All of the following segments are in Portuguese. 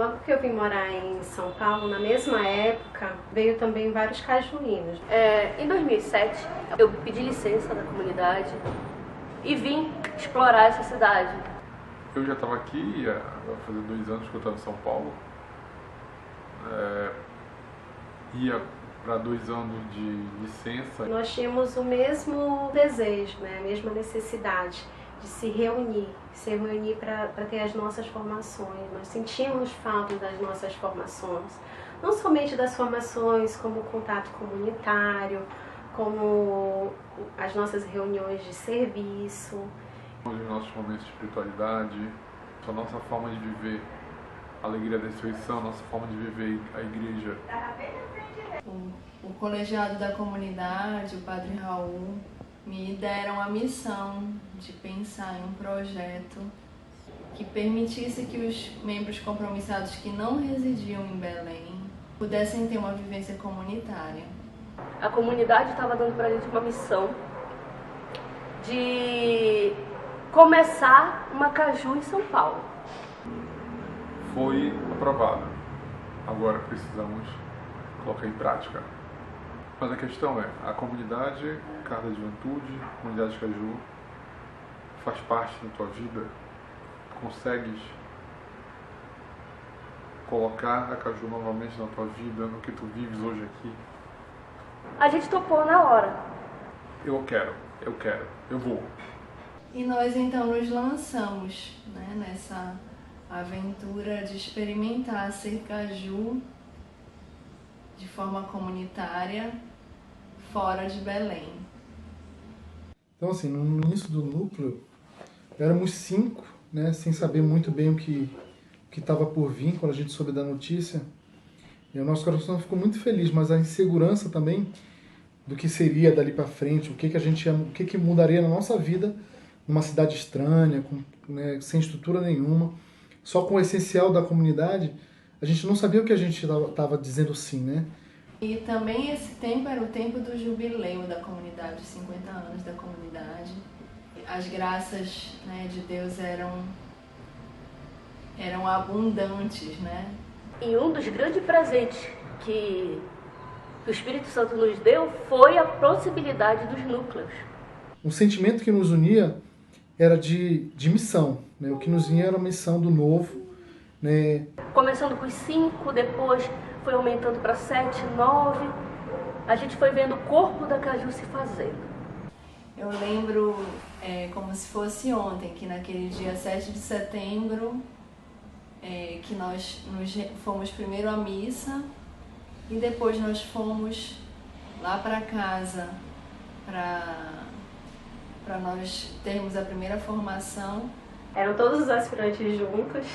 logo que eu vim morar em São Paulo, na mesma época, veio também vários cajuínos. Em 2007, eu pedi licença da comunidade e vim explorar essa cidade. Eu já estava aqui, vai fazer 2 anos que eu estava em São Paulo. Ia para 2 anos de licença. Nós tínhamos o mesmo desejo, né? A mesma necessidade de se reunir para ter as nossas formações. Nós sentíamos falta das nossas formações, não somente das formações como o contato comunitário, como as nossas reuniões de serviço. Os nossos momentos de espiritualidade, a nossa forma de viver a alegria da ressurreição, a nossa forma de viver a igreja. O colegiado da comunidade, o Padre Raul, me deram a missão de pensar em um projeto que permitisse que os membros compromissados que não residiam em Belém pudessem ter uma vivência comunitária. A comunidade estava dando para a gente uma missão de começar uma caju em São Paulo. Foi aprovada. Agora precisamos colocar em prática. Mas a questão é, a comunidade Casa da Juventude, a comunidade Caju, faz parte da tua vida? Consegues colocar a Caju novamente na tua vida, no que tu vives hoje aqui? A gente topou na hora. Eu quero, eu vou. E nós então nos lançamos, né, nessa aventura de experimentar ser caju de forma comunitária fora de Belém. Então assim, no início do núcleo, éramos 5, né, sem saber muito bem o que estava por vir quando a gente soube da notícia. E o nosso coração ficou muito feliz, mas a insegurança também do que seria dali para frente, o que mudaria na nossa vida numa cidade estranha, né, sem estrutura nenhuma, só com o essencial da comunidade. A gente não sabia o que a gente estava dizendo sim, né? E também esse tempo era o tempo do jubileu da comunidade, 50 anos da comunidade. As graças, né, de Deus eram abundantes, né? E um dos grandes presentes que o Espírito Santo nos deu foi a possibilidade dos núcleos. O sentimento que nos unia era de missão, né? O que nos unia era a missão do novo, né? Começando com os 5, depois foi aumentando para 7, 9. A gente foi vendo o corpo da Caju se fazendo. Eu lembro como se fosse ontem, que naquele dia 7 de setembro, que nós fomos primeiro à missa e depois nós fomos lá para casa para nós termos a primeira formação. Eram todos os aspirantes juntos,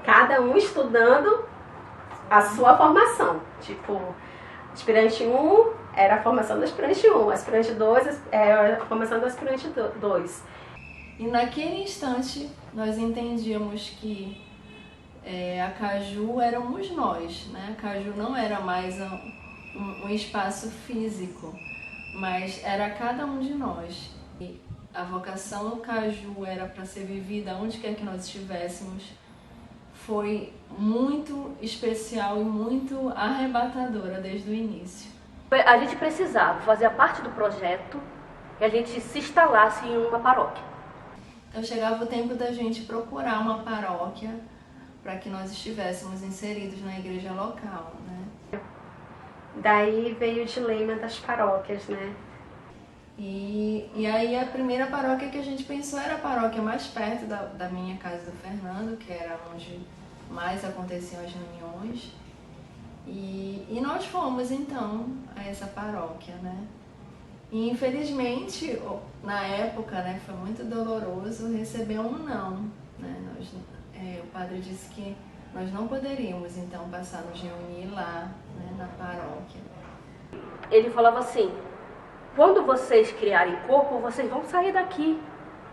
cada um estudando a sua formação. Tipo, aspirante 1 era a formação do aspirante 1, aspirante 2 era a formação do aspirante 2. E naquele instante nós entendíamos que a Caju éramos nós, né? A Caju não era mais um espaço físico, mas era cada um de nós. E a vocação do Caju era para ser vivida onde quer que nós estivéssemos. Foi muito especial e muito arrebatadora desde o início. A gente precisava fazer parte do projeto e a gente se instalasse em uma paróquia. Então chegava o tempo da gente procurar uma paróquia para que nós estivéssemos inseridos na igreja local, né? Daí veio o dilema das paróquias, né? E aí a primeira paróquia que a gente pensou era a paróquia mais perto da minha casa do Fernando, que era onde mais aconteciam as reuniões. E nós fomos então a essa paróquia, né? E infelizmente, na época, né, foi muito doloroso receber um não, né? O padre disse que nós não poderíamos então passar a nos reunir lá, né, na paróquia. Ele falava assim: quando vocês criarem corpo, vocês vão sair daqui.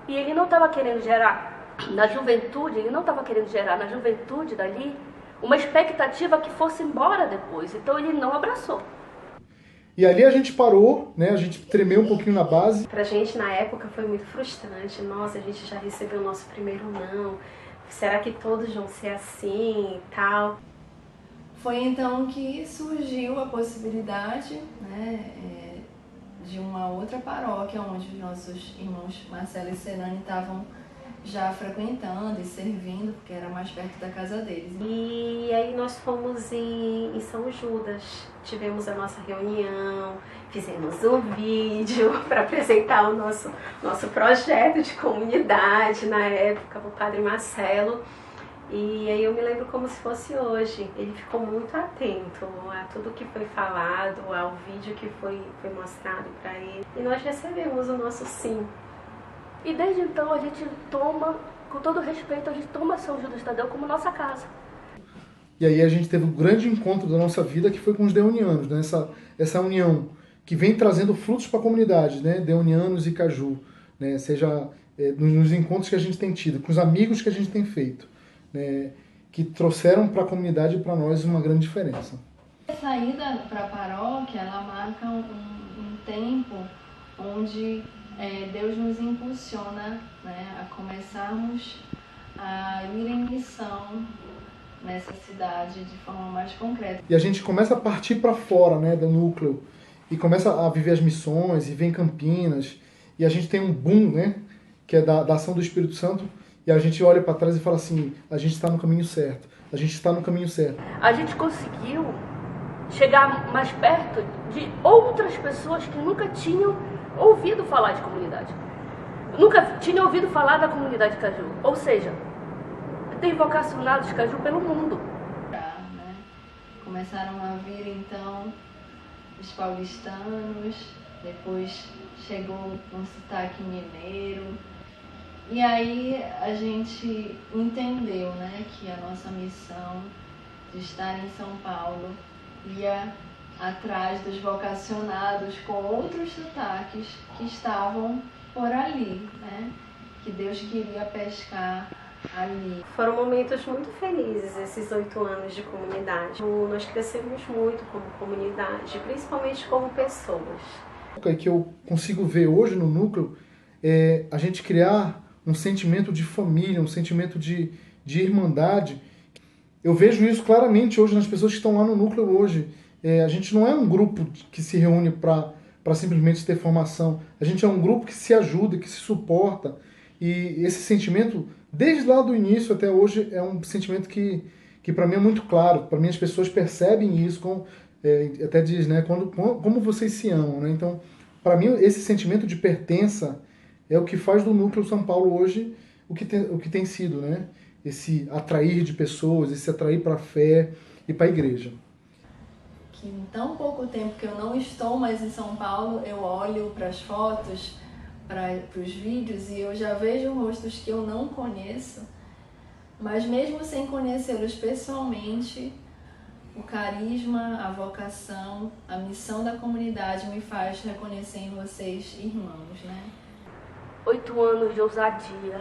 E ele não estava querendo gerar na juventude, na juventude dali uma expectativa que fosse embora depois. Então ele não abraçou. E ali a gente parou, né? A gente tremeu um pouquinho na base. Pra gente, na época, foi muito frustrante. Nossa, a gente já recebeu o nosso primeiro não. será que todos vão ser assim e tal? Foi então que surgiu a possibilidade, né, de uma outra paróquia onde os nossos irmãos Marcelo e Serane estavam já frequentando e servindo, porque era mais perto da casa deles. E aí nós fomos em São Judas, tivemos a nossa reunião, fizemos um vídeo para apresentar o nosso projeto de comunidade na época, o Padre Marcelo. E aí eu me lembro como se fosse hoje. Ele ficou muito atento a tudo que foi falado, ao vídeo que foi mostrado para ele. E nós recebemos o nosso sim. E desde então a gente toma, com todo respeito, a gente toma São Judas Tadeu como nossa casa. E aí a gente teve um grande encontro da nossa vida que foi com os deonianos, né? Essa união que vem trazendo frutos para a comunidade, né? Deonianos e Caju, né? Seja nos encontros que a gente tem tido, com os amigos que a gente tem feito, né? Que trouxeram para a comunidade e para nós uma grande diferença. A saída para a paróquia, ela marca um tempo onde Deus nos impulsiona, né, a começarmos a ir em missão nessa cidade de forma mais concreta. E a gente começa a partir para fora, né, do núcleo e começa a viver as missões e vem Campinas e a gente tem um boom, né, que é da ação do Espírito Santo e a gente olha para trás e fala assim, a gente está no caminho certo, a gente está no caminho certo. A gente conseguiu chegar mais perto de outras pessoas que nunca tinham ouvido falar de comunidade. Nunca tinha ouvido falar da comunidade Caju. Ou seja, tem vocacionados Caju pelo mundo. Né? Começaram a vir então os paulistanos, depois chegou um sotaque mineiro. E aí a gente entendeu, né, que a nossa missão de estar em São Paulo ia atrás dos vocacionados com outros sotaques que estavam por ali, né? Que Deus queria pescar ali. Foram momentos muito felizes esses 8 anos de comunidade. Nós crescemos muito como comunidade, principalmente como pessoas. O que eu consigo ver hoje no núcleo é a gente criar um sentimento de família, um sentimento de irmandade. Eu vejo isso claramente hoje nas pessoas que estão lá no núcleo hoje. A gente não é um grupo que se reúne para simplesmente ter formação. A gente é um grupo que se ajuda, que se suporta. E esse sentimento, desde lá do início até hoje, é um sentimento que para mim é muito claro. Para mim as pessoas percebem isso, até diz, né, como vocês se amam. Né? Então, para mim, esse sentimento de pertença é o que faz do Núcleo São Paulo hoje o que tem sido. Né? Esse atrair de pessoas, esse atrair para a fé e para a igreja. Que em tão pouco tempo que eu não estou mais em São Paulo, eu olho para as fotos, para os vídeos e eu já vejo rostos que eu não conheço, mas mesmo sem conhecê-los pessoalmente, o carisma, a vocação, a missão da comunidade me faz reconhecer em vocês irmãos, né? 8 anos de ousadia.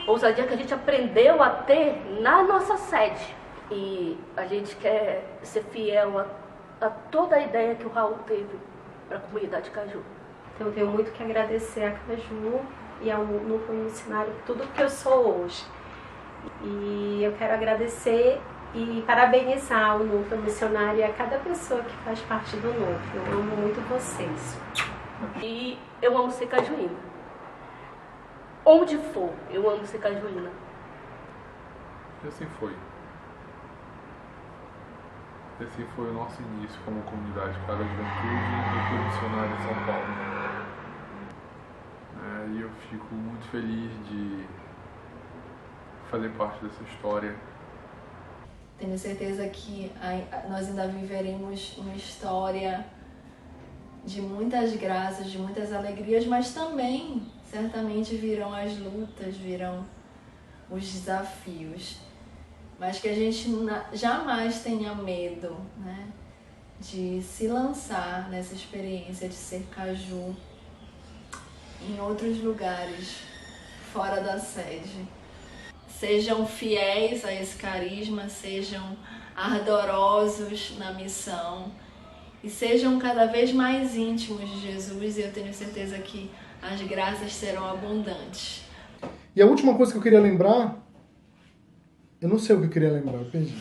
Ousadia que a gente aprendeu a ter na nossa sede. E a gente quer ser fiel a toda a ideia que o Raul teve para a comunidade Caju. Então eu tenho muito que agradecer a Caju e ao Núcleo Missionário por tudo que eu sou hoje. E eu quero agradecer e parabenizar o Núcleo Missionário e a cada pessoa que faz parte do Núcleo. Eu amo muito vocês. E eu amo ser cajuína. Onde for, eu amo ser cajuína. E assim foi. Esse foi o nosso início como comunidade Casa Juventude e Núcleo Missionário em São Paulo. E eu fico muito feliz de fazer parte dessa história. Tenho certeza que nós ainda viveremos uma história de muitas graças, de muitas alegrias, mas também, certamente, virão as lutas, virão os desafios. Mas que a gente jamais tenha medo, né, de se lançar nessa experiência de ser Caju em outros lugares fora da sede. Sejam fiéis a esse carisma, sejam ardorosos na missão e sejam cada vez mais íntimos de Jesus, e eu tenho certeza que as graças serão abundantes. E a última coisa que eu queria lembrar Eu não sei o que eu queria lembrar, eu perdi.